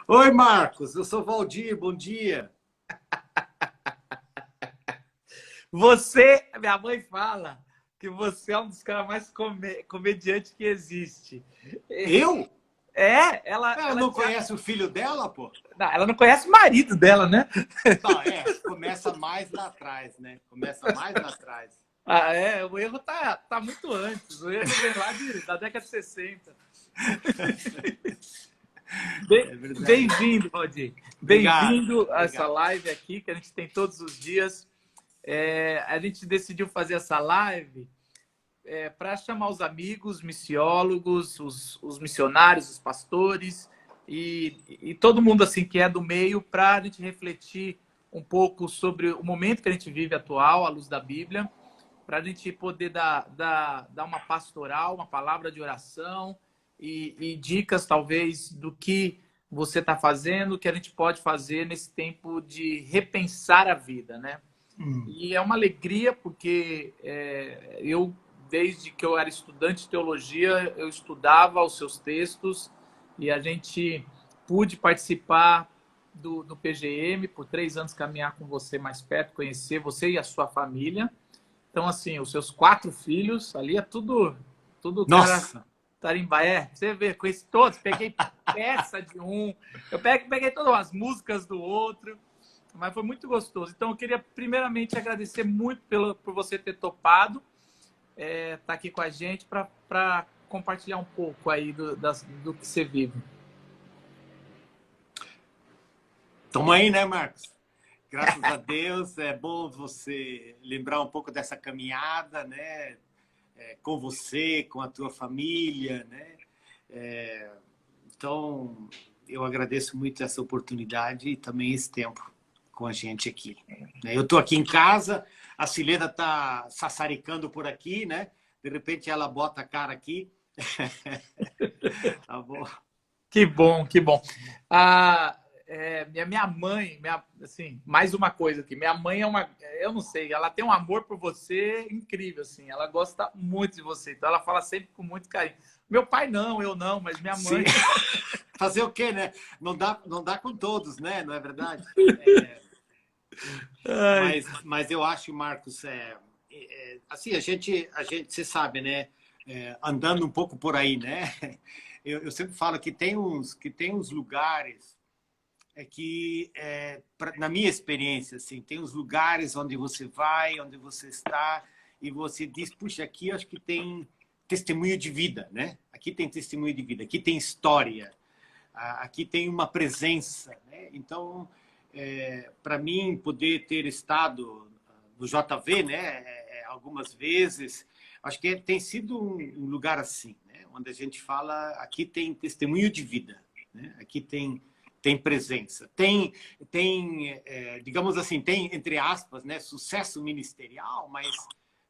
Oi, Marcos, eu sou Valdir, bom dia. Minha mãe fala que você é um dos caras mais comediantes que existe. Eu? Ela Ela não te... conhece o filho dela, pô? Não, ela não conhece o marido dela, né? Não, começa mais lá atrás, né? Começa mais lá atrás. Ah, o erro tá muito antes. O erro vem lá da década de 60. É verdade. Bem-vindo, Valdir. Obrigado, Bem-vindo a essa obrigado. live aqui que a gente tem todos os dias. A gente decidiu fazer essa live para chamar os amigos, missiólogos, os missionários, os pastores e todo mundo assim que é do meio para a gente refletir um pouco sobre o momento que a gente vive atual, à luz da Bíblia, para a gente poder dar uma pastoral, uma palavra de oração e dicas, talvez, do que você está fazendo, que a gente pode fazer nesse tempo de repensar a vida, né? E é uma alegria porque eu, desde que eu era estudante de teologia, eu estudava os seus textos e a gente pude participar do PGM, por 3 anos caminhar com você mais perto, conhecer você e a sua família. Então, assim, os seus 4 filhos, ali é tudo cara Nossa! tarimba. Você vê, conheci todos, peguei peça de um, eu peguei todas as músicas do outro, mas foi muito gostoso. Então, eu queria primeiramente agradecer muito por você ter topado estar aqui com a gente para compartilhar um pouco aí do que você vive. Tamo aí, né, Marcos? Graças a Deus, é bom você lembrar um pouco dessa caminhada, né? Com você, com a tua família, né? Então, eu agradeço muito essa oportunidade e também esse tempo com a gente aqui. Eu estou aqui em casa, a Silena está sassaricando por aqui, né? De repente ela bota a cara aqui. Tá bom. Que bom, que bom. Minha mãe, assim, mais uma coisa aqui. Minha mãe eu não sei, ela tem um amor por você incrível, assim. Ela gosta muito de você, então ela fala sempre com muito carinho. Meu pai não, eu não, mas minha mãe. Fazer o quê, né? Não dá com todos, né? Não é verdade? Mas eu acho, Marcos, assim, a gente, você sabe, né? Andando um pouco por aí, né? Eu sempre falo que tem uns lugares na minha experiência, assim, tem uns lugares onde você vai, onde você está, e você diz, puxa, aqui eu acho que tem testemunho de vida, né? Aqui tem testemunho de vida, aqui tem história, aqui tem uma presença, né? Então, para mim, poder ter estado no JV, né, algumas vezes, acho que tem sido um lugar assim, né, onde a gente fala, aqui tem testemunho de vida, né? Aqui tem presença, digamos assim, tem, entre aspas, né, sucesso ministerial,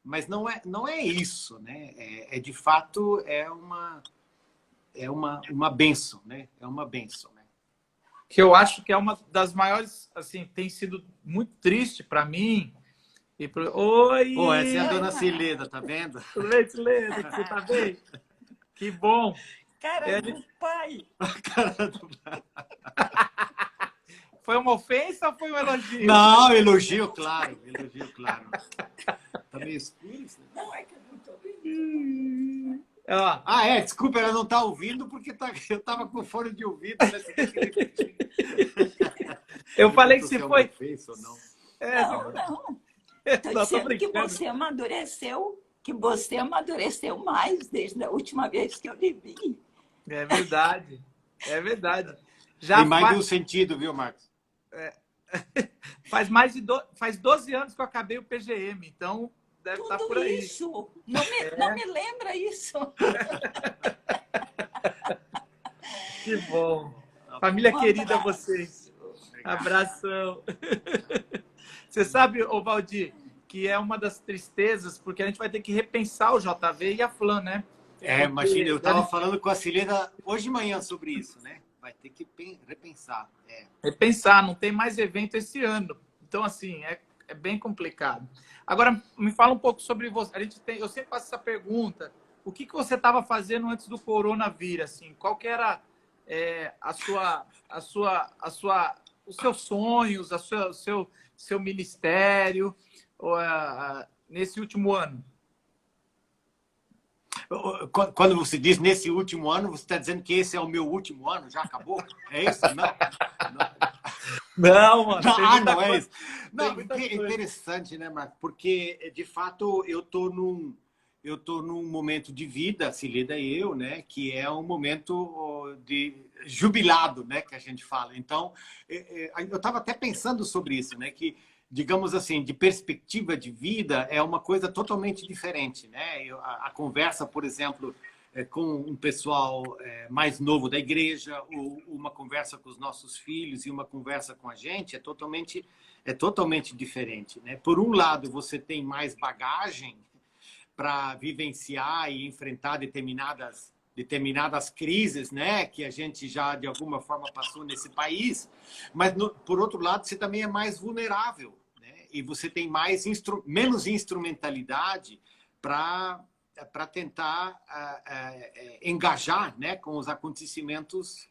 mas não é isso, né? De fato, uma bênção, né? É uma bênção, né? Que eu acho que é uma das maiores, assim, tem sido muito triste para mim. Oi! Pô, essa é a dona Cileda, tá vendo? Tudo bem, Silene? Você tá bem? Que bom! Cara do pai! Cara do pai. Foi uma ofensa ou foi um elogio? Não, elogio, claro. Elogio, claro. Tá meio escuro isso? Não, é que eu não tô vendo. Desculpa, ela não tá ouvindo porque eu tava com fone de ouvido, né? Você tem que repetir. Eu falei que se foi... Ofensa ou não. Não. Estou dizendo que você amadureceu mais desde a última vez que eu lhe vi. É verdade. É verdade. Tem mais de um sentido, viu, Marcos? Faz 12 anos que eu acabei o PGM, então deve estar por aí. Isso! Não me lembra isso. Que bom. Família querida, vocês. Abração. Você sabe, ô Valdir, que é uma das tristezas, porque a gente vai ter que repensar o JV e a Flan, né? Imagina, eu estava falando com a Cilena hoje de manhã sobre isso, né? Vai ter que repensar. Repensar, não tem mais evento esse ano. Então, assim, é bem complicado. Agora, me fala um pouco sobre você. Eu sempre faço essa pergunta o que você estava fazendo antes do coronavírus? Assim? Qual que era os seus sonhos, seu ministério nesse último ano? Quando você diz nesse último ano, você está dizendo que esse é o meu último ano? Já acabou? É isso? Não, mano. Não é isso. Não, é interessante, né, Marco? Porque, de fato, eu tô num momento de vida, Cileda e eu, né, que é um momento de jubilado, né, que a gente fala. Então, eu estava até pensando sobre isso, né, que, digamos assim, de perspectiva de vida é uma coisa totalmente diferente, né? A conversa, por exemplo, com um pessoal mais novo da igreja, ou uma conversa com os nossos filhos e uma conversa com a gente é totalmente diferente, né? Por um lado, você tem mais bagagem para vivenciar e enfrentar determinadas crises, né, que a gente já de alguma forma passou nesse país, mas por outro lado você também é mais vulnerável, né, e você tem menos instrumentalidade para tentar engajar, né, com os acontecimentos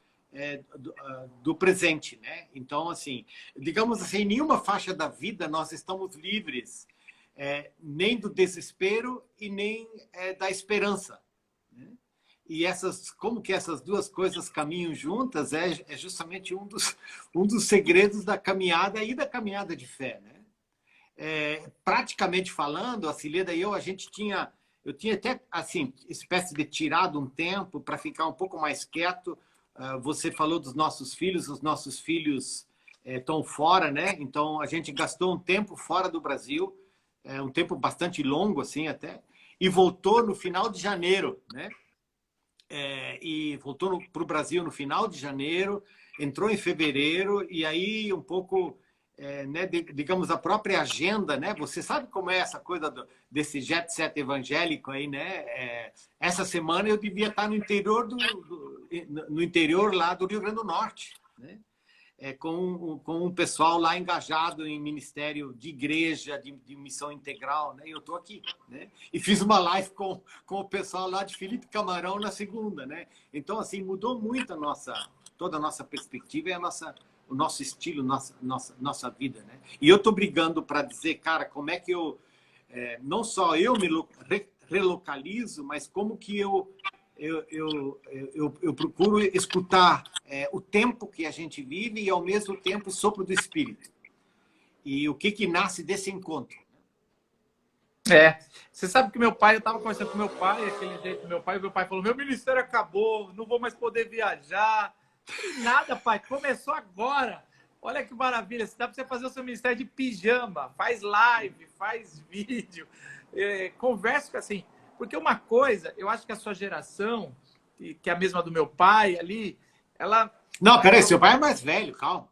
do presente, né? Então, assim, digamos assim, em nenhuma faixa da vida nós estamos livres nem do desespero e nem da esperança, né? E como que essas duas coisas caminham juntas é justamente um dos segredos da caminhada e da caminhada de fé, né? Praticamente falando, a Cileda e eu tinha até assim espécie de tirado um tempo para ficar um pouco mais quieto. Você falou dos nossos filhos, os nossos filhos estão fora, né? Então a gente gastou um tempo fora do Brasil, um tempo bastante longo, assim, até, e voltou no final de janeiro, né? E voltou para o Brasil no final de janeiro, entrou em fevereiro, e aí um pouco, né, digamos, a própria agenda, né? Você sabe como é essa coisa desse jet set evangélico aí, né? Essa semana eu devia estar no interior no interior lá do Rio Grande do Norte, né? Com um pessoal lá engajado em ministério de igreja, de missão integral, né? E eu estou aqui, né? E fiz uma live com o pessoal lá de Felipe Camarão na segunda, né? Então, assim, mudou muito toda a nossa perspectiva e o nosso estilo, nossa vida, né? E eu estou brigando para dizer, cara, como é que não só eu me relocalizo, mas como que eu procuro escutar o tempo que a gente vive e, ao mesmo tempo, o sopro do Espírito. E o que nasce desse encontro. Você sabe que eu estava conversando com meu pai, aquele jeito do meu pai falou, meu ministério acabou, não vou mais poder viajar. E nada, pai, começou agora. Olha que maravilha, dá para você fazer o seu ministério de pijama, faz live, faz vídeo, conversa assim. Porque uma coisa, eu acho que a sua geração, que é a mesma do meu pai ali, ela... Não, peraí, seu pai é mais velho, calma.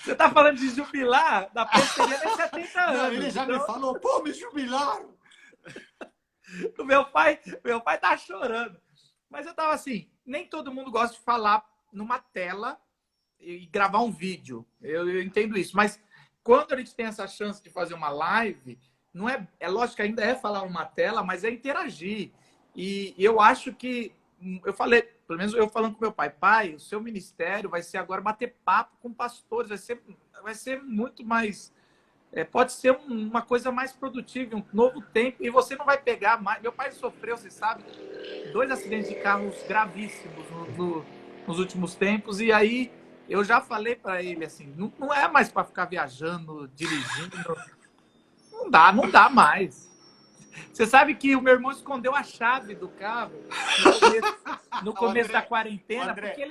Você está falando de jubilar da periferia de 70 anos. Não, ele já me falou, pô, me jubilaram. O meu pai tá chorando. Mas eu tava assim, nem todo mundo gosta de falar numa tela e gravar um vídeo. Eu entendo isso. Mas quando a gente tem essa chance de fazer uma live... Não é lógico que ainda é falar numa tela, mas é interagir. E eu acho que, eu falei, pelo menos eu falando com meu pai, o seu ministério vai ser agora bater papo com pastores, vai ser muito mais, pode ser uma coisa mais produtiva, um novo tempo, e você não vai pegar mais. Meu pai sofreu, você sabe, 2 acidentes de carros gravíssimos nos últimos tempos, e aí eu já falei para ele assim, não é mais para ficar viajando, dirigindo. Não dá mais. Você sabe que o meu irmão escondeu a chave do carro no começo da quarentena, porque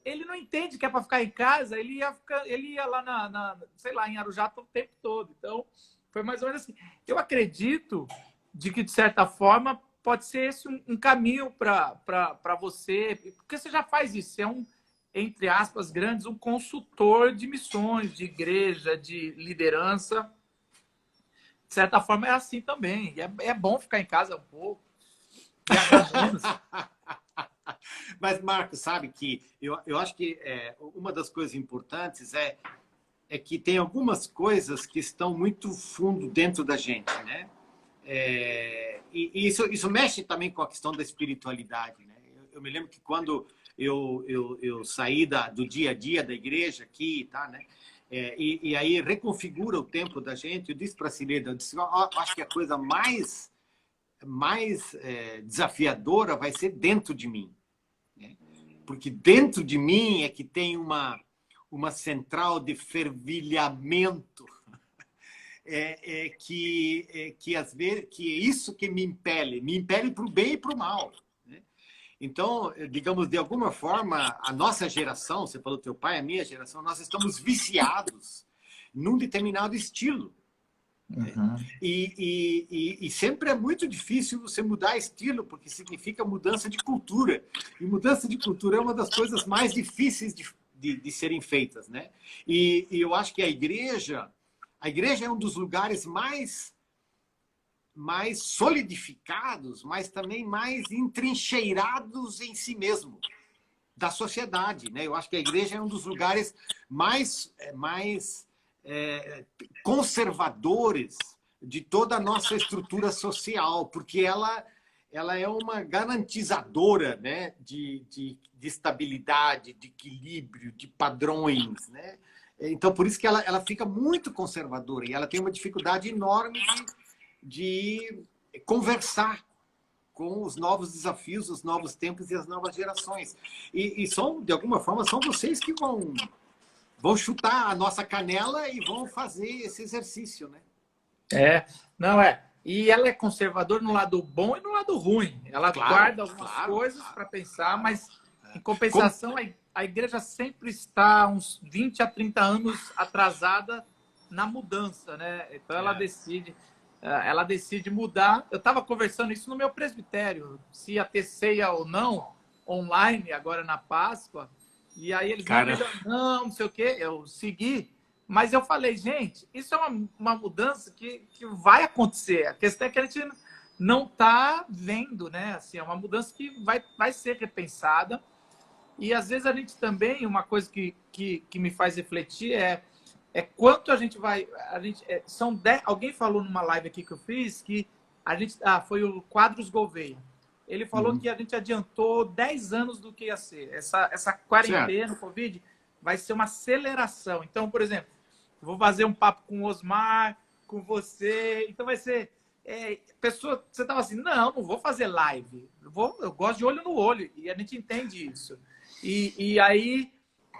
ele não entende que é para ficar em casa, ele ia lá sei lá, em Arujá o tempo todo. Então, foi mais ou menos assim. Eu acredito de que, de certa forma, pode ser esse um caminho para você, porque você já faz isso, você é entre aspas, grandes, um consultor de missões, de igreja, de liderança. De certa forma, é assim também. É bom ficar em casa um pouco. Mas, Marcos, sabe que eu acho que uma das coisas importantes é que tem algumas coisas que estão muito fundo dentro da gente, né? E isso mexe também com a questão da espiritualidade, né? Eu me lembro que quando eu saí do dia a dia da igreja aqui, tá, né? E aí reconfigura o tempo da gente. Eu disse para a Cileda, eu disse, acho que a coisa mais desafiadora vai ser dentro de mim, né? Porque dentro de mim é que tem uma central de fervilhamento, que às vezes que é isso que me impele para o bem e para o mal, né? Então, digamos, de alguma forma, a nossa geração, você falou teu pai, a minha geração, nós estamos viciados num determinado estilo. Uhum. E sempre é muito difícil você mudar estilo, porque significa mudança de cultura. E mudança de cultura é uma das coisas mais difíceis de serem feitas, né? E eu acho que a igreja é um dos lugares mais solidificados, mas também mais entrincheirados em si mesmo, da sociedade, né? Eu acho que a igreja é um dos lugares mais conservadores de toda a nossa estrutura social, porque ela é uma garantizadora, né, de estabilidade, de equilíbrio, de padrões, né? Então, por isso que ela fica muito conservadora e ela tem uma dificuldade enorme de conversar com os novos desafios, os novos tempos e as novas gerações. E são, de alguma forma, são vocês que vão chutar a nossa canela e vão fazer esse exercício, né? Não é. E ela é conservadora no lado bom e no lado ruim. Ela guarda algumas coisas para pensar, mas em compensação, a igreja sempre está uns 20 a 30 anos atrasada na mudança, né? Então ela decide mudar. Eu estava conversando isso no meu presbitério, se ia ter ceia ou não, online, agora na Páscoa. E aí eles não sei o quê, eu segui. Mas eu falei, gente, isso é uma mudança que vai acontecer. A questão é que a gente não está vendo, né? Assim, é uma mudança que vai ser repensada. E às vezes a gente também, uma coisa que me faz refletir é quanto a gente vai... são 10, alguém falou numa live aqui que eu fiz que a gente... foi o Quadros Gouveia. Ele falou que a gente adiantou 10 anos do que ia ser. Essa quarentena, o Covid, vai ser uma aceleração. Então, por exemplo, eu vou fazer um papo com o Osmar, com você. Então vai ser... pessoa, você estava assim, não vou fazer live. Eu gosto de olho no olho. E a gente entende isso. E aí...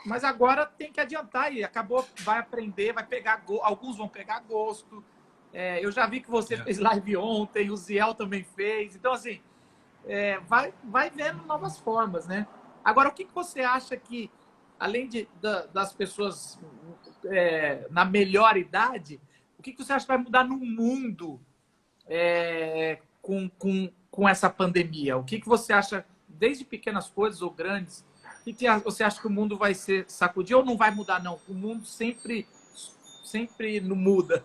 Mas agora tem que adiantar. E acabou, vai aprender, vai pegar... Alguns vão pegar gosto. Eu já vi que você fez live ontem, o Ziel também fez. Então, assim... vai vendo novas formas, né? Agora, o que você acha que, além das pessoas na melhor idade, o que você acha que vai mudar no mundo com essa pandemia? O que você acha, desde pequenas coisas ou grandes, o que você acha que o mundo vai ser sacudido ou não vai mudar, não? O mundo sempre não muda.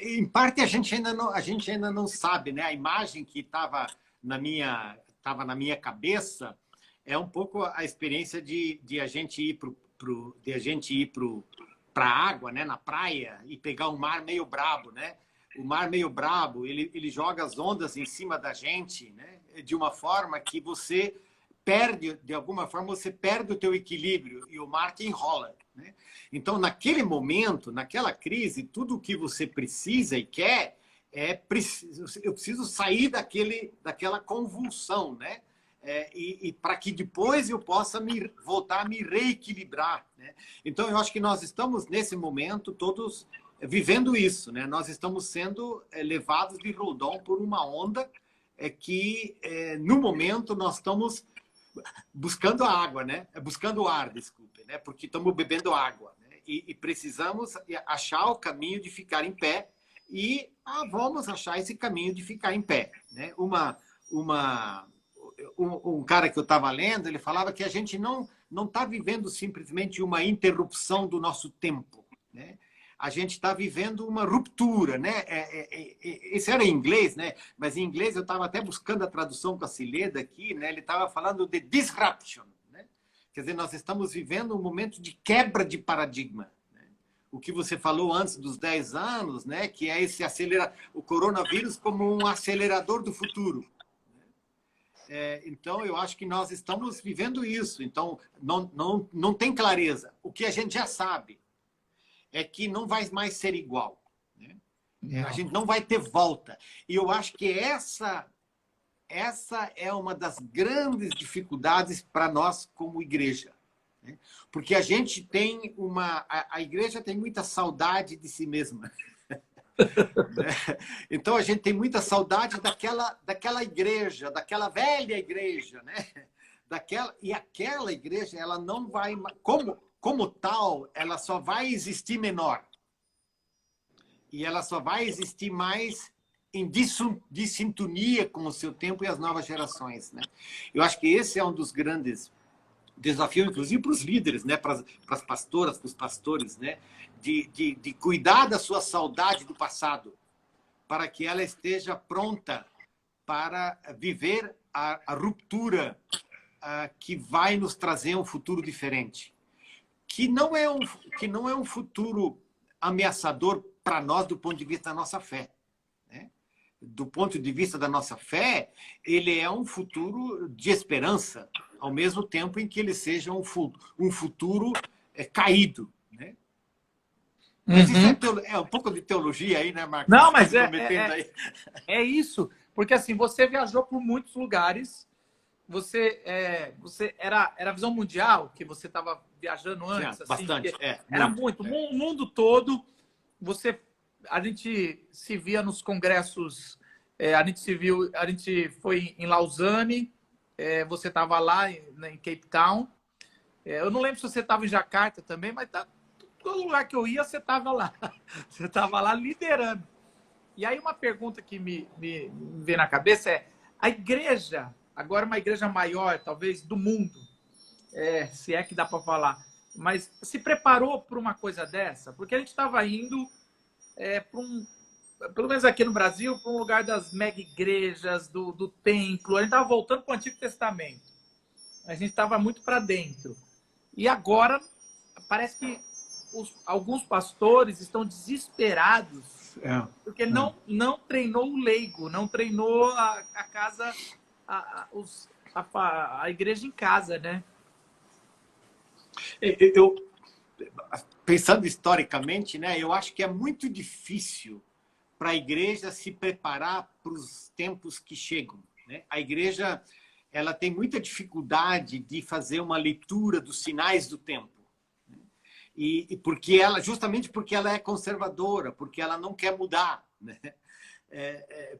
Em parte a gente ainda não sabe, né? A imagem que estava na minha cabeça é um pouco a experiência de a gente ir para a água, né? Na praia, e pegar um mar meio brabo, né? O mar meio brabo, ele joga as ondas em cima da gente, né? De uma forma que você perde, de alguma forma, você perde o teu equilíbrio e o mar que enrola, né? Então, naquele momento, naquela crise, tudo o que você precisa e quer eu preciso sair daquela convulsão, né? E para que depois eu possa voltar a me reequilibrar, né? Então, eu acho que nós estamos, nesse momento, todos vivendo isso, né? Nós estamos sendo levados de roldão por uma onda que, no momento, nós estamos buscando a água, né? Buscando o ar, desculpe, né? Porque estamos bebendo água, né? E precisamos achar o caminho de ficar em pé e vamos achar esse caminho de ficar em pé, né? Um cara que eu estava lendo, ele falava que a gente não está vivendo simplesmente uma interrupção do nosso tempo, né? A gente está vivendo uma ruptura, né? Esse era em inglês, né? Mas em inglês eu estava até buscando a tradução com a Cileda aqui, né? Ele estava falando de disruption, né? Quer dizer, nós estamos vivendo um momento de quebra de paradigma, né? o que você falou antes dos 10 anos, né? Que é esse o coronavírus como um acelerador do futuro. Então, eu acho que nós estamos vivendo isso. Então, não tem clareza. O que a gente já sabe é que não vai mais ser igual. Né? A gente não vai ter volta. E eu acho que essa é uma das grandes dificuldades para nós como igreja. Né? Porque a gente tem a igreja tem muita saudade de si mesma. Então a gente tem muita saudade daquela igreja, daquela velha igreja, né? E aquela igreja, ela não vai, como tal, ela só vai existir menor. E ela só vai existir mais de sintonia com o seu tempo e as novas gerações, né? Eu acho que esse é um dos grandes desafios, inclusive para os líderes, né? Para as pastoras, para os pastores, né? De cuidar da sua saudade do passado, para que ela esteja pronta para viver a ruptura que vai nos trazer um futuro diferente. Que não é um futuro ameaçador para nós do ponto de vista da nossa fé. Né? Do ponto de vista da nossa fé, ele é um futuro de esperança, ao mesmo tempo em que ele seja um futuro caído. Né? Mas isso é um pouco de teologia aí, né, Marcos? Não, mas é isso. Porque assim, você viajou por muitos lugares. Você era visão mundial que você estava viajando antes? Assim, bastante. Era muito. O mundo todo. A gente se via nos congressos. A gente foi em Lausanne. Você estava lá em Cape Town. Eu não lembro se você estava em Jacarta também, mas todo lugar que eu ia, você estava lá. Você estava lá liderando. E aí uma pergunta que me vem na cabeça é: a igreja, agora uma igreja maior, talvez, do mundo, se é que dá para falar, mas se preparou para uma coisa dessa? Porque a gente estava indo pelo menos aqui no Brasil, para um lugar das mega igrejas, do templo. A gente estava voltando para o Antigo Testamento. A gente estava muito para dentro. E agora, parece que alguns pastores estão desesperados porque não treinou o leigo, não treinou a casa, a igreja em casa, né? Pensando historicamente, né, eu acho que é muito difícil para a igreja se preparar para os tempos que chegam. Né? A igreja ela tem muita dificuldade de fazer uma leitura dos sinais do tempo. E justamente porque ela é conservadora, porque ela não quer mudar, né?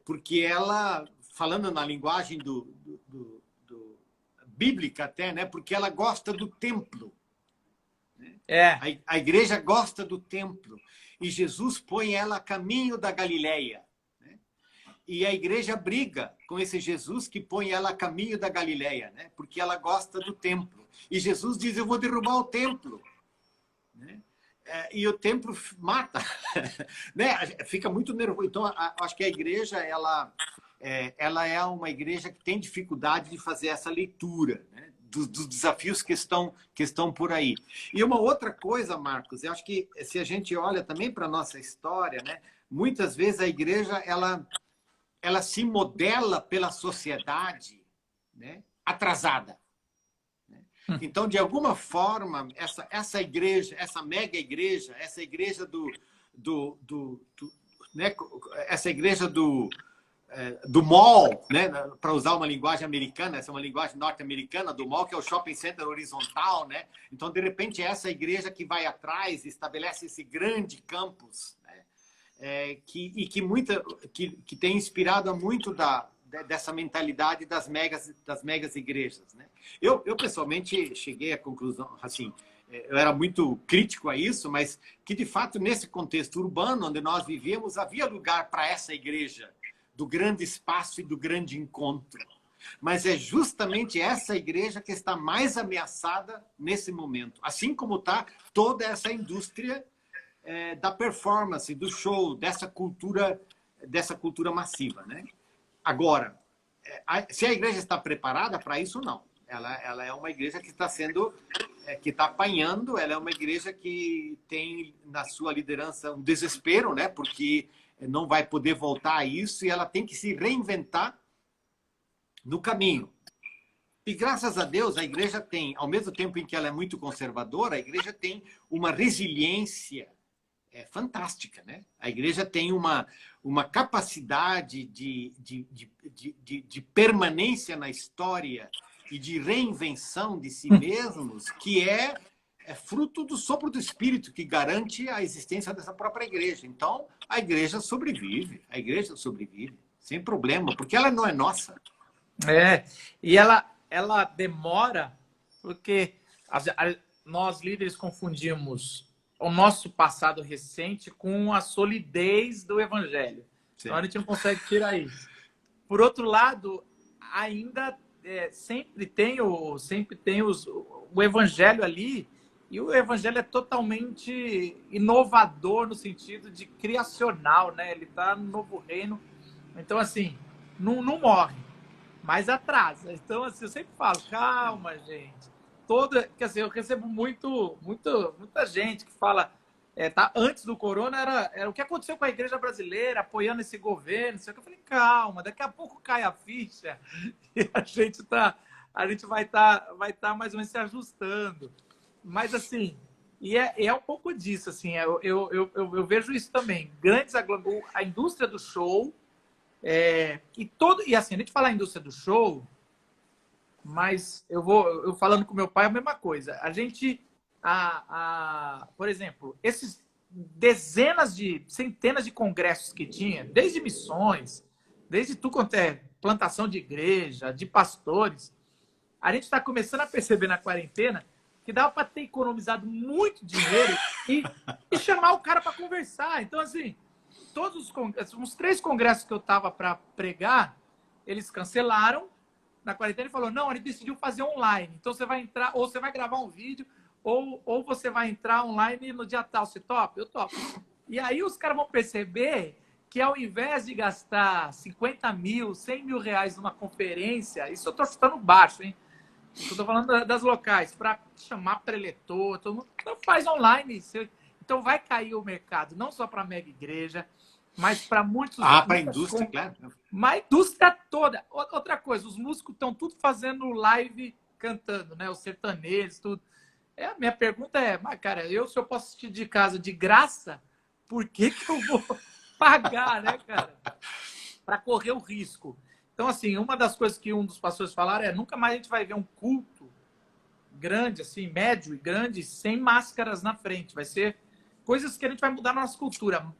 Porque ela, falando na linguagem bíblica até, né? Porque ela gosta do templo. Né? A igreja gosta do templo. E Jesus põe ela a caminho da Galileia. Né? E a igreja briga com esse Jesus que põe ela a caminho da Galileia, né? Porque ela gosta do templo. E Jesus diz: eu vou derrubar o templo. Né? E o templo mata. Né? Fica muito nervoso. Então, acho que a igreja ela é uma igreja que tem dificuldade de fazer essa leitura, né? dos desafios que estão por aí. E uma outra coisa, Marcos, eu acho que se a gente olha também para a nossa história, né? Muitas vezes a igreja ela se modela pela sociedade, né? Atrasada. Então, de alguma forma, essa igreja, essa mega igreja, essa igreja né? Essa igreja do mall, né? Para usar uma linguagem americana, essa é uma linguagem norte-americana do mall, que é o shopping center horizontal, né? Então, de repente, essa igreja que vai atrás estabelece esse grande campus, né? Que tem inspirado muito dessa mentalidade das megas igrejas, né? Eu pessoalmente cheguei à conclusão, assim, eu era muito crítico a isso, mas que de fato nesse contexto urbano onde nós vivíamos havia lugar para essa igreja do grande espaço e do grande encontro. Mas é justamente essa igreja que está mais ameaçada nesse momento, assim como está toda essa indústria da performance, do show, dessa cultura massiva, né? Agora, se a igreja está preparada para isso, não. Ela é uma igreja que está sendo que está apanhando, ela é uma igreja que tem na sua liderança um desespero, né? Porque não vai poder voltar a isso e ela tem que se reinventar no caminho. E graças a Deus a igreja tem, ao mesmo tempo em que ela é muito conservadora, a igreja tem uma resiliência fantástica, né? A igreja tem uma capacidade de permanência na história e de reinvenção de si mesmos que é fruto do sopro do Espírito que garante a existência dessa própria igreja. Então, a igreja sobrevive, sem problema, porque ela não é nossa. E ela demora, porque nós líderes confundimos o nosso passado recente com a solidez do evangelho. Sim. Então a gente não consegue tirar isso. Por outro lado, ainda sempre tem o evangelho ali, e o evangelho é totalmente inovador no sentido de criacional, né? Ele está no novo reino. Então, assim, não morre, mas atrasa. Então, assim, eu sempre falo, calma, gente. Quer dizer, eu recebo muita gente que fala, antes do corona era o que aconteceu com a igreja brasileira, apoiando esse governo, não sei o que. Eu falei, calma, daqui a pouco cai a ficha e a gente vai tá mais ou menos se ajustando. Mas assim, é um pouco disso, assim, eu vejo isso também. A indústria do show, e assim, a gente fala a indústria do show, mas eu falando com meu pai é a mesma coisa. A gente, por exemplo, esses centenas de congressos que tinha, desde missões, desde tudo quanto é plantação de igreja, de pastores, a gente está começando a perceber na quarentena que dava para ter economizado muito dinheiro e chamar o cara para conversar. Então, assim, uns 3 congressos que eu estava para pregar, eles cancelaram. Na quarentena ele falou, não, a gente decidiu fazer online. Então você vai entrar, ou você vai gravar um vídeo, ou você vai entrar online no dia tal. Você topa? Eu topo. E aí os caras vão perceber que ao invés de gastar 50 mil, 100 mil reais numa conferência, isso eu estou chutando baixo, hein? Eu estou falando das locais, para chamar preletor, todo mundo então faz online. Então vai cair o mercado, não só para a mega igreja, mas para muitos... para a indústria, claro. Mas a indústria toda. Outra coisa, os músicos estão tudo fazendo live cantando, né? Os sertanejos, tudo. A minha pergunta é, mas, cara, se eu posso assistir de casa de graça, por que eu vou pagar, né, cara? Para correr o risco. Então, assim, uma das coisas que um dos pastores falaram nunca mais a gente vai ver um culto grande, assim, médio e grande, sem máscaras na frente. Vai ser coisas que a gente vai mudar na nossa cultura.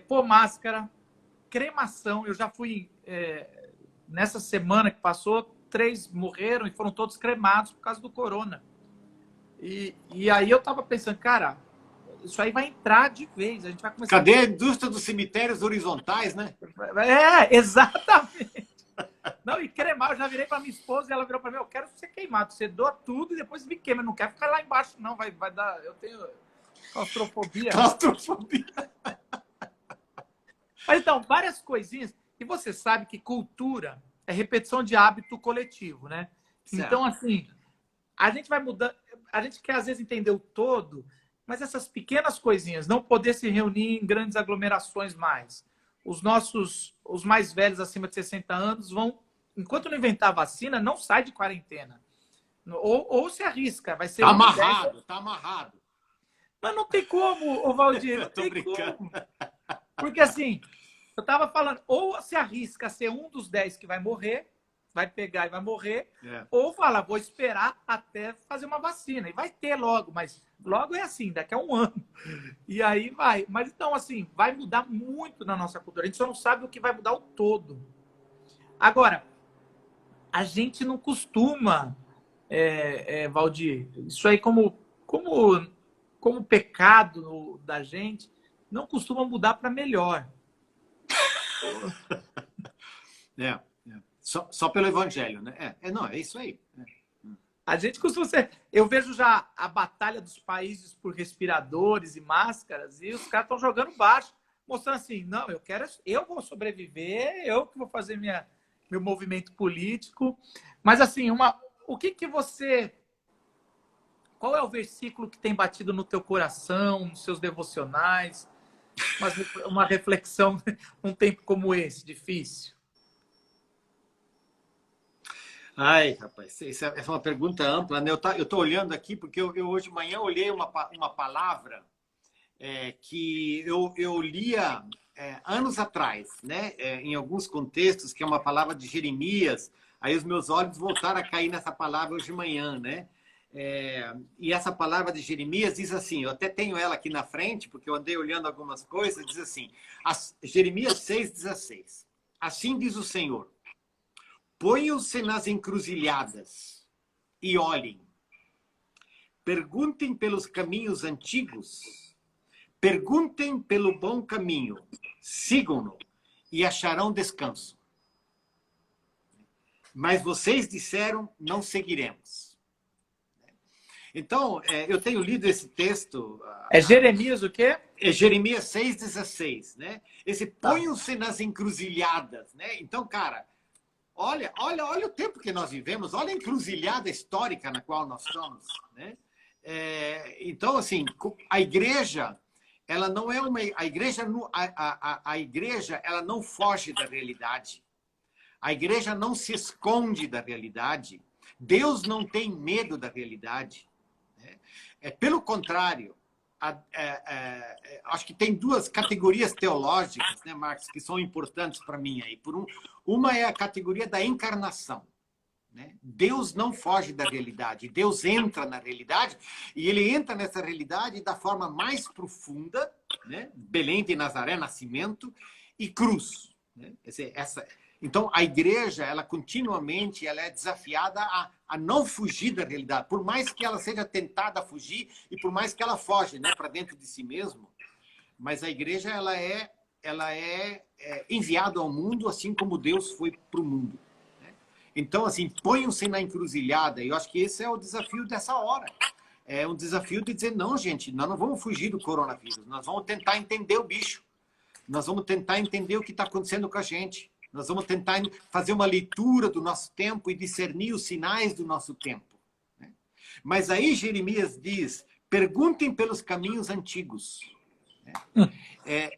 Pôr máscara, cremação. Eu já fui, nessa semana que passou, 3 morreram e foram todos cremados por causa do corona. E aí eu tava pensando, cara, isso aí vai entrar de vez. A gente vai começar. Cadê a indústria dos cemitérios horizontais, né? Exatamente. Não, e cremar, eu já virei para minha esposa e ela virou para mim, eu quero ser queimado. Você doa tudo e depois me queima. Eu não quero ficar lá embaixo, não. Vai dar... Eu tenho claustrofobia. Mas então, várias coisinhas. E você sabe que cultura é repetição de hábito coletivo, né? Certo. Então, assim, a gente vai mudando. A gente quer, às vezes, entender o todo, mas essas pequenas coisinhas, não poder se reunir em grandes aglomerações mais. Os mais velhos, acima de 60 anos, vão, enquanto não inventar a vacina, não sai de quarentena. Ou se arrisca, vai ser... Tá amarrado, tá amarrado. Mas não tem como, Valdir, não tem como. Porque, assim, eu estava falando, ou se arrisca a ser um dos 10 que vai morrer, vai pegar e vai morrer, ou fala, vou esperar até fazer uma vacina. E vai ter logo, mas logo é assim, daqui a 1 ano. E aí vai. Mas então, assim, vai mudar muito na nossa cultura. A gente só não sabe o que vai mudar o todo. Agora, a gente não costuma, Valdir, isso aí como pecado da gente, não costuma mudar para melhor. Só pelo evangelho, né? Não, é isso aí. A gente costuma ser... Eu vejo já a batalha dos países por respiradores e máscaras e os caras estão jogando baixo, mostrando assim, não, eu vou sobreviver, eu que vou fazer meu movimento político. Mas assim, o que você qual é o versículo que tem batido no teu coração, nos seus devocionais? Uma reflexão num tempo como esse, difícil. Ai, rapaz, essa é uma pergunta ampla, né? Eu tô olhando aqui porque eu hoje de manhã olhei uma palavra que eu lia anos atrás, né? Em alguns contextos, que é uma palavra de Jeremias. Aí os meus olhos voltaram a cair nessa palavra hoje de manhã, né? E essa palavra de Jeremias diz assim, eu até tenho ela aqui na frente, porque eu andei olhando algumas coisas, diz assim, Jeremias 6,16. Assim diz o Senhor, ponham-se nas encruzilhadas e olhem. Perguntem pelos caminhos antigos. Perguntem pelo bom caminho. Sigam-no e acharão descanso. Mas vocês disseram, não seguiremos. Então, eu tenho lido esse texto... É Jeremias o quê? É Jeremias 6,16, né? Esse ponham-se nas encruzilhadas, né? Então, cara, olha o tempo que nós vivemos, olha a encruzilhada histórica na qual nós estamos, né? Então, assim, a igreja, ela não é uma... A igreja, ela não foge da realidade. A igreja não se esconde da realidade. Deus não tem medo da realidade. Pelo contrário, acho que tem duas categorias teológicas, né, Marcos, que são importantes para mim aí. Uma é a categoria da encarnação. Né? Deus não foge da realidade. Deus entra na realidade e ele entra nessa realidade da forma mais profunda, né? Belém de Nazaré, nascimento e cruz. Né? Então, a igreja, ela continuamente é desafiada a não fugir da realidade, por mais que ela seja tentada a fugir e por mais que ela foge, né, para dentro de si mesmo. Mas a igreja, ela é enviada ao mundo assim como Deus foi para o mundo. Né? Então, assim, ponham-se na encruzilhada. E eu acho que esse é o desafio dessa hora. É um desafio de dizer, não, gente, nós não vamos fugir do coronavírus. Nós vamos tentar entender o bicho. Nós vamos tentar entender o que está acontecendo com a gente. Nós vamos tentar fazer uma leitura do nosso tempo e discernir os sinais do nosso tempo. Né? Mas aí Jeremias diz, perguntem pelos caminhos antigos. Né?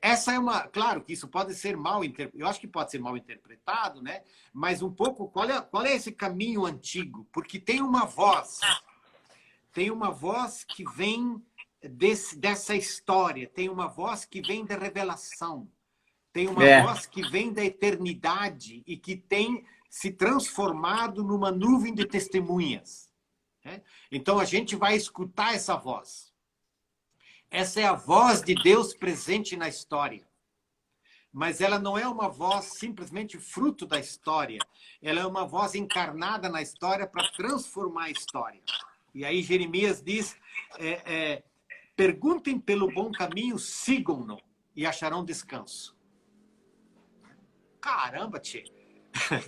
Essa é uma... Claro que isso pode ser mal interpretado, eu acho que pode ser mal interpretado, né? Mas um pouco, qual é esse caminho antigo? Porque tem uma voz que vem dessa história, tem uma voz que vem da revelação. Tem uma voz que vem da eternidade e que tem se transformado numa nuvem de testemunhas. Né? Então, a gente vai escutar essa voz. Essa é a voz de Deus presente na história. Mas ela não é uma voz simplesmente fruto da história. Ela é uma voz encarnada na história para transformar a história. E aí Jeremias diz, perguntem pelo bom caminho, sigam-no e acharão descanso. Caramba, tchê.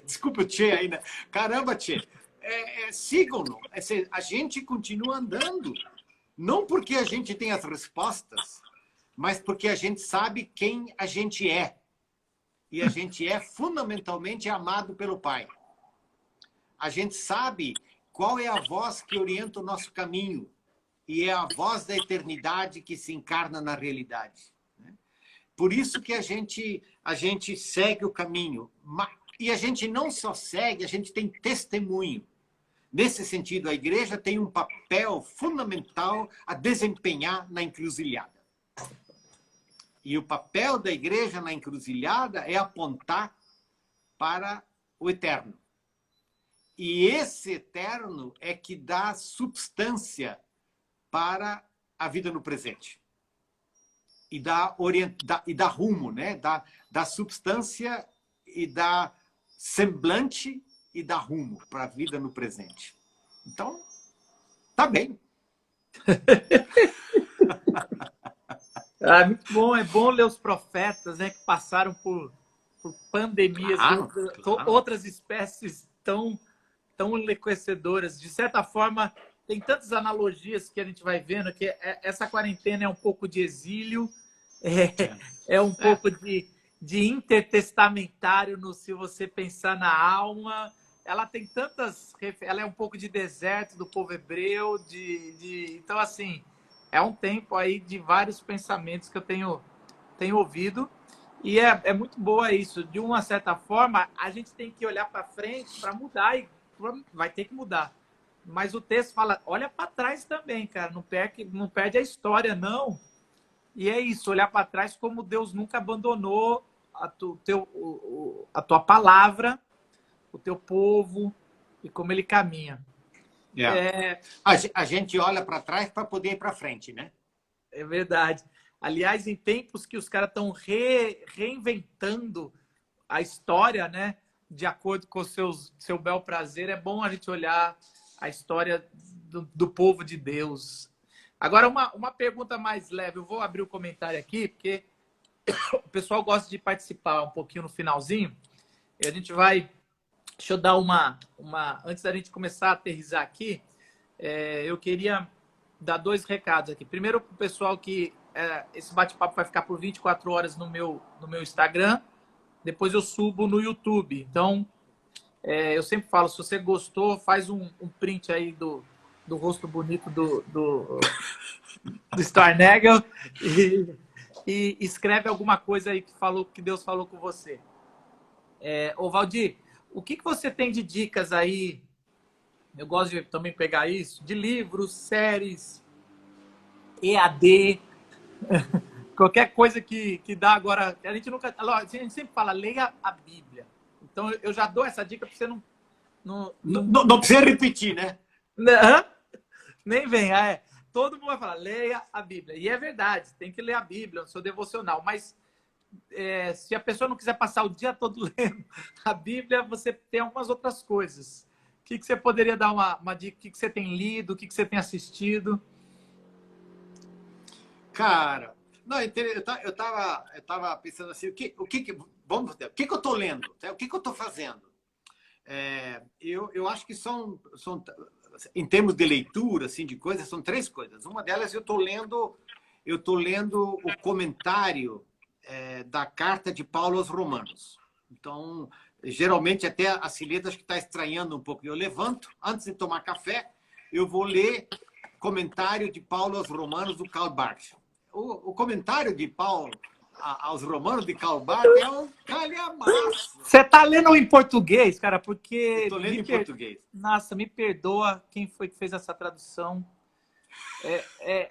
Desculpa o tchê aí, né? Caramba, tchê. Sigam-no. A gente continua andando. Não porque a gente tem as respostas, mas porque a gente sabe quem a gente é. E a gente é fundamentalmente amado pelo Pai. A gente sabe qual é a voz que orienta o nosso caminho. E é a voz da eternidade que se encarna na realidade. Por isso que a gente segue o caminho. E a gente não só segue, a gente tem testemunho. Nesse sentido, a igreja tem um papel fundamental a desempenhar na encruzilhada. E o papel da igreja na encruzilhada é apontar para o eterno. E esse eterno é que dá substância para a vida no presente. E dá rumo, né? Dá substância e dá semblante e dá rumo para a vida no presente. Então, tá bem. Muito bom, é bom ler os profetas, né, que passaram por pandemias, outras espécies tão enlouquecedoras. De certa forma, tem tantas analogias que a gente vai vendo que essa quarentena é um pouco de exílio, é um pouco de intertestamentário, se você pensar na alma, ela tem tantas... Ela é um pouco de deserto do povo hebreu, então, assim, é um tempo aí de vários pensamentos que eu tenho ouvido. E é muito boa isso. De uma certa forma, a gente tem que olhar para frente para mudar, e vai ter que mudar. Mas o texto fala, olha para trás também, cara. Não perde a história, não. E é isso, olhar para trás como Deus nunca abandonou a tua palavra, o teu povo e como ele caminha. A gente olha para trás para poder ir para frente, né? É verdade. Aliás, em tempos que os caras estão reinventando a história, né? De acordo com o seu bel prazer, é bom a gente olhar a história do povo de Deus. Agora, uma pergunta mais leve. Eu vou abrir o comentário aqui, porque o pessoal gosta de participar um pouquinho no finalzinho. E a gente vai... Deixa eu dar antes da gente começar a aterrissar aqui, eu queria dar 2 recados aqui. Primeiro, para o pessoal que esse bate-papo vai ficar por 24 horas no meu Instagram. Depois eu subo no YouTube. Então, eu sempre falo, se você gostou, faz um print aí do rosto bonito do Stornagel e escreve alguma coisa aí que Deus falou com você. Ô, Valdir, o que você tem de dicas aí? Eu gosto de também pegar isso, de livros, séries, EAD, qualquer coisa que dá agora. A gente sempre fala, leia a Bíblia. Então, eu já dou essa dica para você não precisa repetir, né? Nem vem. Todo mundo vai falar, leia a Bíblia. E é verdade, tem que ler a Bíblia, o seu devocional. Mas se a pessoa não quiser passar o dia todo lendo a Bíblia, você tem algumas outras coisas. O que você poderia dar uma dica? O que você tem lido? O que você tem assistido? Cara, não, eu tava pensando assim, o que eu tô lendo? O que eu tô fazendo? Eu acho que são, em termos de leitura, assim, de coisas, são 3 coisas. Uma delas, eu tô lendo o comentário da carta de Paulo aos Romanos. Então, geralmente, até a Cileda acho que está estranhando um pouco. Eu levanto, antes de tomar café, eu vou ler comentário de Paulo aos Romanos, do Karl Barth. O comentário de Paulo aos Romanos, de Karl Barth, é um calhamaço. Você está lendo em português, cara? Porque... Estou lendo em português. Nossa, me perdoa quem foi que fez essa tradução.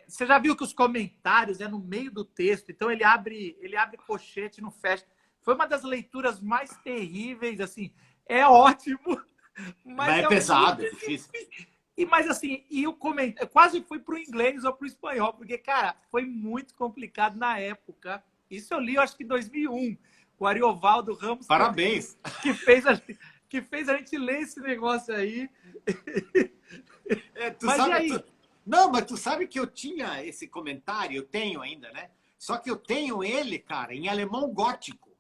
Você já viu que os comentários é no meio do texto, então ele abre pochete e não fecha. Foi uma das leituras mais terríveis, assim, é ótimo, mas é pesado, é difícil. Mas assim, o comentário quase fui para o inglês ou para o espanhol, porque, cara, foi muito complicado na época. Isso eu li, eu acho que em 2001, o Ariovaldo Ramos. Parabéns! Que fez a gente ler esse negócio aí. Mas sabe, e aí? Não, mas tu sabe que eu tinha esse comentário, eu tenho ainda, né? Só que eu tenho ele, cara, em alemão gótico.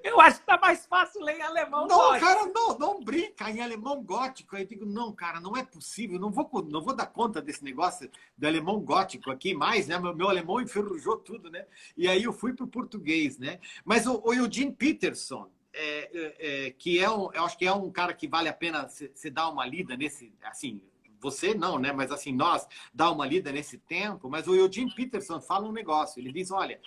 Eu acho que tá mais fácil ler em alemão gótico. Cara, não brinca em alemão gótico. Eu digo, não, cara, não é possível. Não vou dar conta desse negócio do alemão gótico aqui mais, né? Meu alemão enferrujou tudo, né? E aí eu fui pro português, né? Mas o Eugene Peterson, eu acho que é um cara que vale a pena você dar uma lida nesse, assim, você não, né? Mas assim, nós dar uma lida nesse tempo. Mas o Eugene Peterson fala um negócio. Ele diz, olha,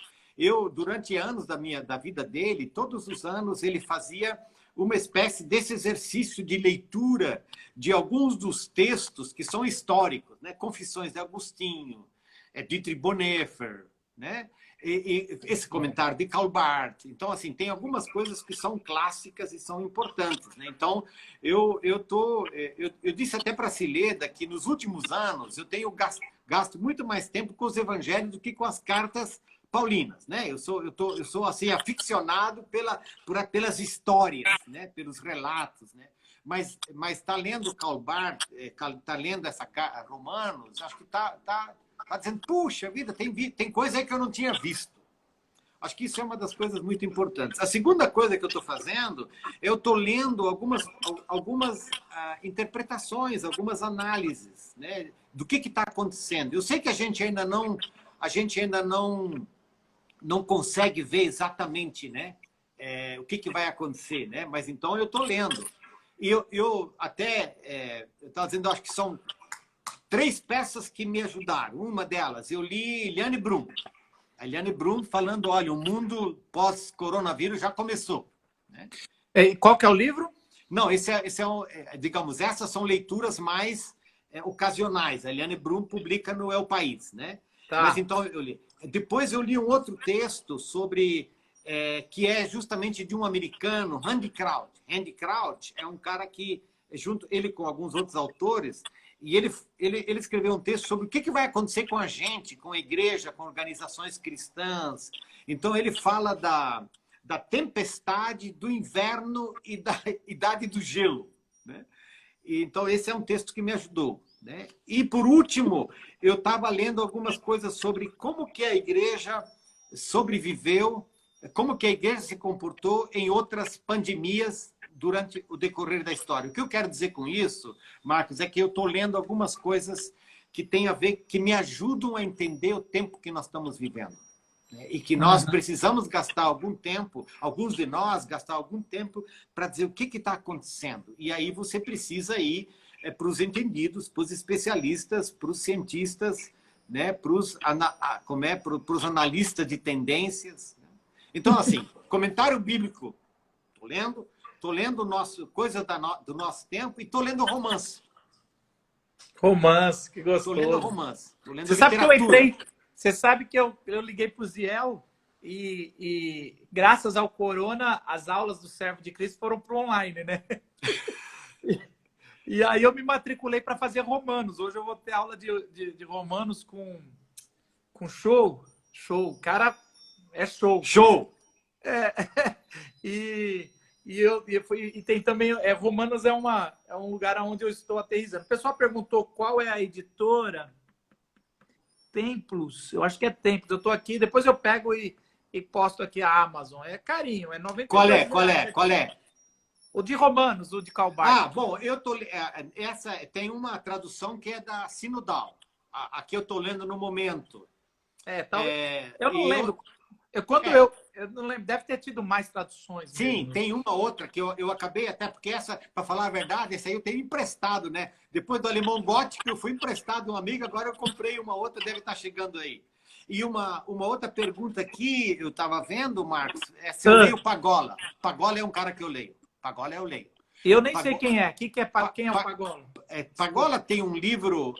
durante anos da vida dele, todos os anos ele fazia uma espécie desse exercício de leitura de alguns dos textos que são históricos, né? Confissões de Agostinho, Dietrich Bonhoeffer, né? E esse comentário de Karl Barth. Então, assim, tem algumas coisas que são clássicas e são importantes, né? Então, eu disse até para a Cileda que nos últimos anos eu tenho gasto muito mais tempo com os evangelhos do que com as cartas paulinas, né? Eu sou assim aficionado pelas histórias, né? Pelos relatos, né? Mas tá lendo Karl Barth, tá lendo essa Romanos, acho que tá dizendo, puxa vida, tem coisa aí que eu não tinha visto. Acho que isso é uma das coisas muito importantes. A segunda coisa que eu estou fazendo, eu estou lendo algumas interpretações, algumas análises, né? Do que está acontecendo. Eu sei que a gente ainda não consegue ver exatamente, né? o que, que vai acontecer, né? Mas então eu estou lendo. E eu até, eu estava dizendo, acho que são 3 peças que me ajudaram. Uma delas, eu li Eliane Brum. A Eliane Brum falando, olha, o mundo pós-coronavírus já começou. Né? E qual que é o livro? Não, digamos, essas são leituras mais ocasionais. A Eliane Brum publica no El País, né? Tá. Mas então eu li. Depois eu li um outro texto sobre que é justamente de um americano, Andy Crouch. Andy Crouch é um cara que, junto ele com alguns outros autores, e ele escreveu um texto sobre o que vai acontecer com a gente, com a igreja, com organizações cristãs. Então ele fala da tempestade, do inverno e da idade do gelo. Né? Então esse é um texto que me ajudou. Né? E por último, eu estava lendo algumas coisas sobre como que a igreja sobreviveu, como que a igreja se comportou em outras pandemias durante o decorrer da história. O que eu quero dizer com isso, Marcos, é que eu estou lendo algumas coisas que têm a ver, que me ajudam a entender o tempo que nós estamos vivendo. Né? E que nós precisamos gastar algum tempo, alguns de nós gastar algum tempo para dizer o que está acontecendo. E aí você precisa ir para os entendidos, para os especialistas, para os cientistas, né? Para os analistas de tendências. Né? Então, assim, comentário bíblico, estou lendo coisas do nosso tempo e estou lendo romance. Romance, que gostoso. Estou lendo romance. Lendo Você sabe que eu entrei... Você sabe que eu liguei para o Ziel e, graças ao corona, as aulas do Servo de Cristo foram para online, né? E aí eu me matriculei para fazer romanos. Hoje eu vou ter aula de romanos com show. Show. Cara, é show. Show! E tem também... Romanos é um lugar onde eu estou aterrissando. O pessoal perguntou qual é a editora... Templos, eu acho que é Templos. Eu estou aqui, depois eu pego e posto aqui a Amazon. É carinho, é 90. Qual é? O de Romanos, o de Calbar. Ah, bom, essa tem uma tradução que é da Sinodal. Aqui eu estou lendo no momento. Eu não lembro. Eu não lembro, deve ter tido mais traduções. Sim, mesmo. tem uma outra que eu acabei até, porque essa, para falar a verdade, essa aí eu tenho emprestado, né? Depois do Alemão Gótico, eu fui emprestado um amigo, agora eu comprei uma outra, deve estar chegando aí. E uma outra pergunta aqui, eu estava vendo, Marcos, é se eu leio Pagola. Pagola é um cara que eu leio. Pagola eu leio. Eu nem sei quem é. Quem é o Pagola? Pagola tem um livro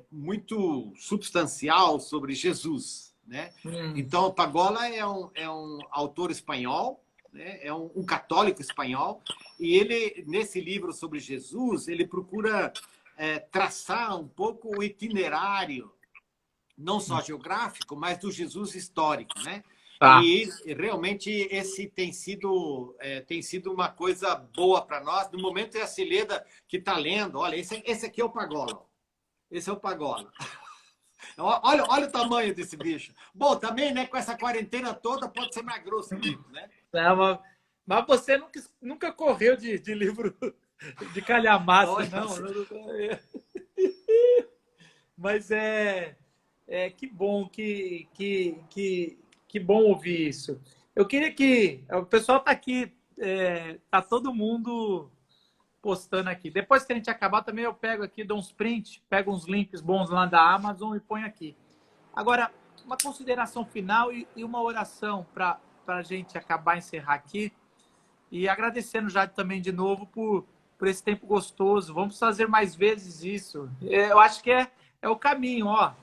muito substancial sobre Jesus. Né? Então, Pagola é um autor espanhol, né? É um católico espanhol, e ele, nesse livro sobre Jesus, ele procura traçar um pouco o itinerário, não só geográfico, mas do Jesus histórico. Né? Tá. E realmente esse tem sido uma coisa boa para nós. No momento é a Cileda que está lendo. Olha, esse aqui é o Pagola. Esse é o Pagola. Olha o tamanho desse bicho. Bom, também, né, com essa quarentena toda, pode ser mais grosso, né? Mas você nunca correu de livro de calhamaço, não. Mas que bom, que bom ouvir isso. Eu queria que... O pessoal está aqui, tá todo mundo postando aqui. Depois que a gente acabar, também eu pego aqui, dou uns print, pego uns links bons lá da Amazon e ponho aqui. Agora, uma consideração final e uma oração para a gente acabar, encerrar aqui. E agradecendo já também de novo por esse tempo gostoso. Vamos fazer mais vezes isso. Eu acho que é o caminho, ó.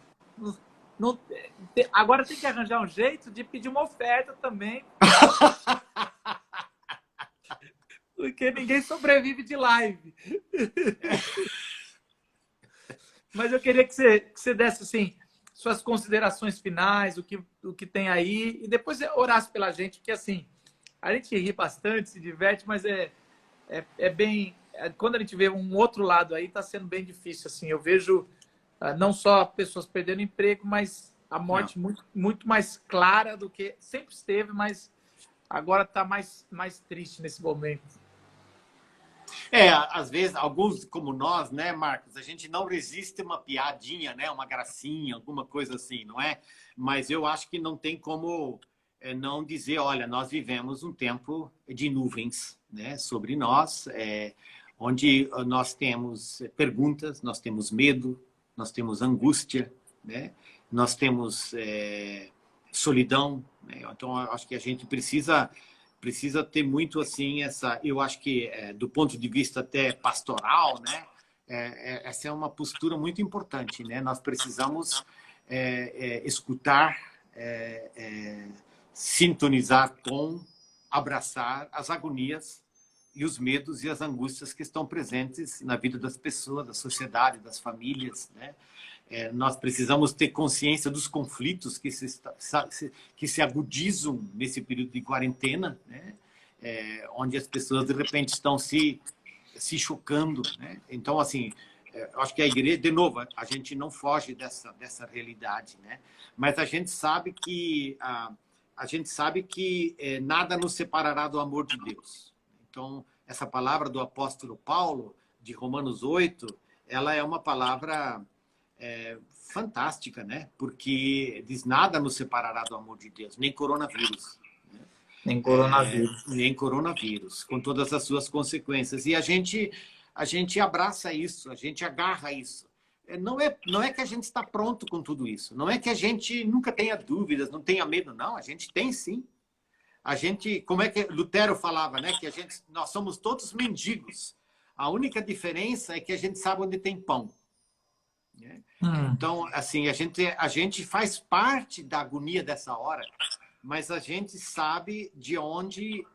Agora tem que arranjar um jeito de pedir uma oferta também. Porque ninguém sobrevive de live. Mas eu queria que você desse assim, suas considerações finais, o que tem aí, e depois orasse pela gente, porque assim, a gente ri bastante, se diverte, mas é bem... Quando a gente vê um outro lado aí, está sendo bem difícil. Assim, eu vejo não só pessoas perdendo emprego, mas a morte muito, muito mais clara do que sempre esteve, mas agora está mais triste nesse momento. Às vezes, alguns como nós, né, Marcos, a gente não resiste uma piadinha, né, uma gracinha, alguma coisa assim, não é? Mas eu acho que não tem como não dizer, olha, nós vivemos um tempo de nuvens, né, sobre nós, onde nós temos perguntas, nós temos medo, nós temos angústia, né, nós temos solidão, né? Então, acho que a gente precisa ter muito assim eu acho que do ponto de vista até pastoral, né, essa é uma postura muito importante, né? Nós precisamos escutar, sintonizar com, abraçar as agonias e os medos e as angústias que estão presentes na vida das pessoas, da sociedade, das famílias, né? Nós precisamos ter consciência dos conflitos que se agudizam nesse período de quarentena, né? Onde as pessoas, de repente, estão se chocando, né? Então, assim, eu acho que a igreja, de novo, a gente não foge dessa realidade, né? Mas a gente sabe que nada nos separará do amor de Deus. Então, essa palavra do apóstolo Paulo, de Romanos 8, ela é uma palavra fantástica, né? Porque diz, nada nos separará do amor de Deus, nem coronavírus. Nem coronavírus. Nem coronavírus, com todas as suas consequências. E a gente abraça isso, a gente agarra isso. Não é que a gente está pronto com tudo isso. Não é que a gente nunca tenha dúvidas, não tenha medo. Não, a gente tem sim. A gente, como é que Lutero falava, né? Que nós somos todos mendigos. A única diferença é que a gente sabe onde tem pão. Né? Então, assim, a gente faz parte da agonia dessa hora, mas a gente sabe de onde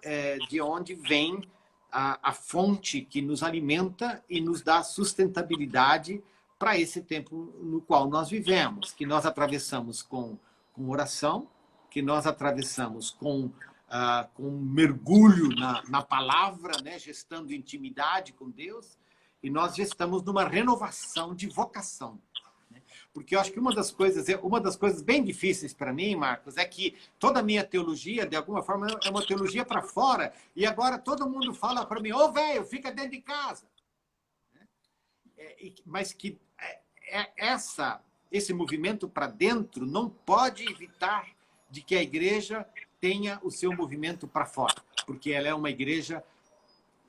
vem a fonte que nos alimenta e nos dá sustentabilidade para esse tempo no qual nós vivemos, que nós atravessamos com oração, que nós atravessamos com mergulho na palavra, né? Gestando intimidade com Deus, e nós estamos numa renovação de vocação. Né? Porque eu acho que uma das coisas bem difíceis para mim, Marcos, é que toda a minha teologia, de alguma forma, é uma teologia para fora, e agora todo mundo fala para mim, ô velho, fica dentro de casa. Mas que esse movimento para dentro não pode evitar de que a igreja tenha o seu movimento para fora, porque ela é uma igreja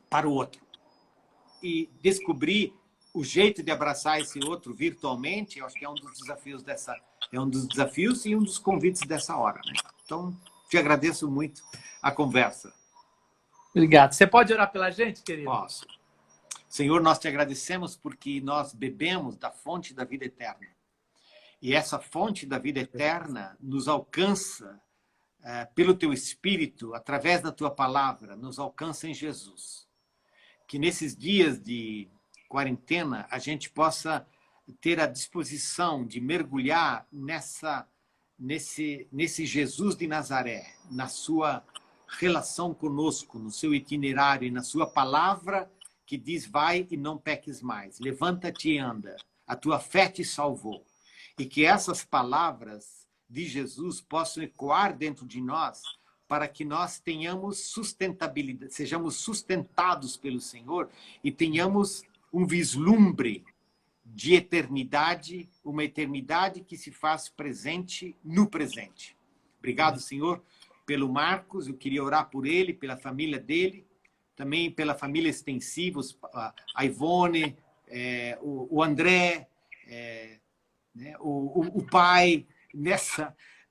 para o outro. E descobrir o jeito de abraçar esse outro virtualmente, eu acho que é um dos desafios e um dos convites dessa hora, né? Então, te agradeço muito a conversa. Obrigado. Você pode orar pela gente, querido? Posso. Senhor, nós te agradecemos porque nós bebemos da fonte da vida eterna. E essa fonte da vida eterna nos alcança pelo teu Espírito, através da tua palavra, nos alcança em Jesus. Que nesses dias de quarentena a gente possa ter a disposição de mergulhar nesse Jesus de Nazaré, na sua relação conosco, no seu itinerário e na sua palavra que diz, vai e não peques mais, levanta-te e anda, a tua fé te salvou. E que essas palavras de Jesus possam ecoar dentro de nós, para que nós tenhamos sustentabilidade, sejamos sustentados pelo Senhor e tenhamos um vislumbre de eternidade, uma eternidade que se faz presente no presente. Obrigado, Senhor, pelo Marcos, eu queria orar por ele, pela família dele, também pela família extensiva, a Ivone, o André, né, o pai,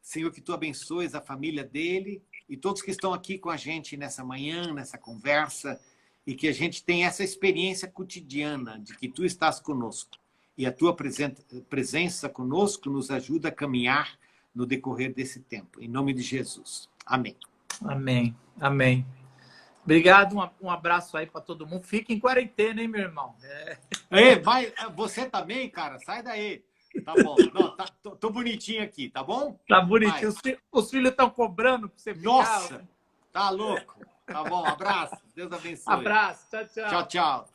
Senhor, que tu abençoes a família dele e todos que estão aqui com a gente nessa manhã, nessa conversa, e que a gente tenha essa experiência cotidiana de que tu estás conosco. E a tua presença conosco nos ajuda a caminhar no decorrer desse tempo. Em nome de Jesus. Amém. Amém. Amém. Obrigado, um abraço aí para todo mundo. Fica em quarentena, hein, meu irmão? Você também, cara, sai daí. Tá bom. Não, tô bonitinho aqui, tá bom? Tá bonitinho. Os filhos estão cobrando para você ficar. Nossa, tá louco. Tá bom, abraço. Deus abençoe. Abraço. Tchau, tchau. Tchau, tchau.